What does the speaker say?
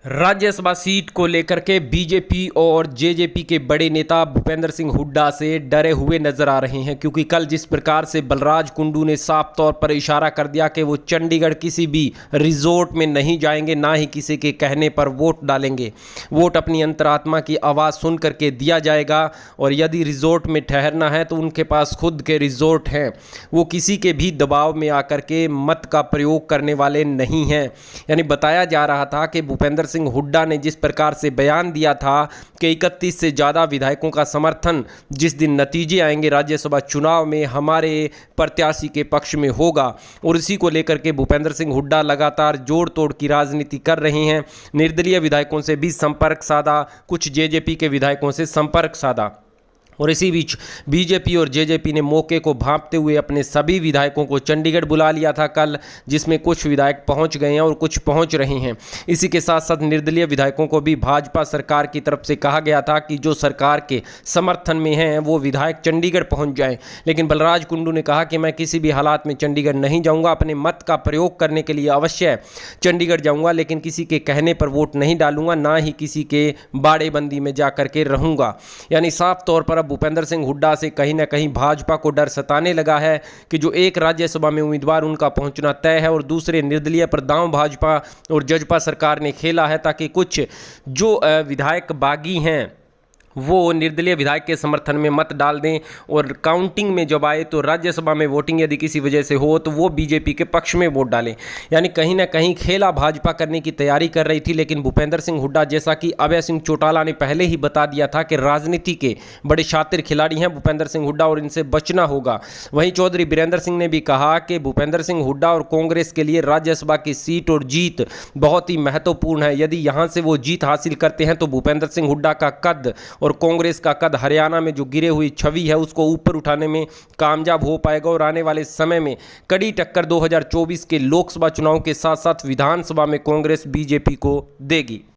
Rajya Sabha seat को लेकर के बीजेपी और जेजेपी के बड़े नेता भूपेंद्र सिंह हुड्डा से डरे हुए नजर आ रहे हैं, क्योंकि कल जिस प्रकार से बलराज कुंडू ने साफ तौर पर इशारा कर दिया कि वो चंडीगढ़ किसी भी रिजॉर्ट में नहीं जाएंगे, ना ही किसी के कहने पर वोट डालेंगे। वोट अपनी अंतरात्मा की आवाज़ सुन करके दिया जाएगा, और यदि रिजॉर्ट में ठहरना है तो उनके पास खुद के रिजॉर्ट हैं। वो किसी के भी दबाव में आकर के मत का प्रयोग करने वाले नहीं हैं। यानी बताया जा रहा था कि भूपेंद्र सिंह हुड्डा ने जिस प्रकार से बयान दिया था कि 31 से ज़्यादा विधायकों का समर्थन जिस दिन नतीजे आएंगे राज्यसभा चुनाव में हमारे प्रत्याशी के पक्ष में होगा, और इसी को लेकर के भूपेंद्र सिंह हुड्डा लगातार जोड़ तोड़ की राजनीति कर रहे हैं। निर्दलीय विधायकों से भी संपर्क साधा, कुछ जेजेपी के विधायकों से संपर्क साधा, और इसी बीच बीजेपी और जेजेपी ने मौके को भांपते हुए अपने सभी विधायकों को चंडीगढ़ बुला लिया था कल, जिसमें कुछ विधायक पहुंच गए हैं और कुछ पहुंच रहे हैं। इसी के साथ साथ निर्दलीय विधायकों को भी भाजपा सरकार की तरफ से कहा गया था कि जो सरकार के समर्थन में हैं वो विधायक चंडीगढ़ पहुंच जाएं। लेकिन बलराज कुंडू ने कहा कि मैं किसी भी हालात में चंडीगढ़ नहीं जाऊँगा, अपने मत का प्रयोग करने के लिए अवश्य चंडीगढ़ जाऊँगा, लेकिन किसी के कहने पर वोट नहीं डालूंगा, ना ही किसी के बाड़ेबंदी में जा करके रहूँगा। यानी साफ तौर पर भूपेंद्र सिंह हुड्डा से कहीं ना कहीं भाजपा को डर सताने लगा है कि जो एक राज्यसभा में उम्मीदवार उनका पहुंचना तय है और दूसरे निर्दलीय पर दांव भाजपा और जजपा सरकार ने खेला है, ताकि कुछ जो विधायक बागी हैं वो निर्दलीय विधायक के समर्थन में मत डाल दें, और काउंटिंग में जब आए तो राज्यसभा में वोटिंग यदि किसी वजह से हो तो वो बीजेपी के पक्ष में वोट डालें। यानी कहीं ना कहीं खेला भाजपा करने की तैयारी कर रही थी। लेकिन भूपेंद्र सिंह हुड्डा, जैसा कि अभय सिंह चौटाला ने पहले ही बता दिया था कि राजनीति के बड़े शातिर खिलाड़ी हैं भूपेंद्र सिंह हुड्डा और इनसे बचना होगा। वहीं चौधरी बीरेंद्र सिंह ने भी कहा कि भूपेंद्र सिंह हुड्डा और कांग्रेस के लिए राज्यसभा की सीट और जीत बहुत ही महत्वपूर्ण है। यदि यहाँ से वो जीत हासिल करते हैं तो भूपेंद्र सिंह हुड्डा का कद और कांग्रेस का कद हरियाणा में जो गिरे हुई छवि है उसको ऊपर उठाने में कामयाब हो पाएगा, और आने वाले समय में कड़ी टक्कर 2024 के लोकसभा चुनाव के साथ साथ विधानसभा में कांग्रेस बीजेपी को देगी।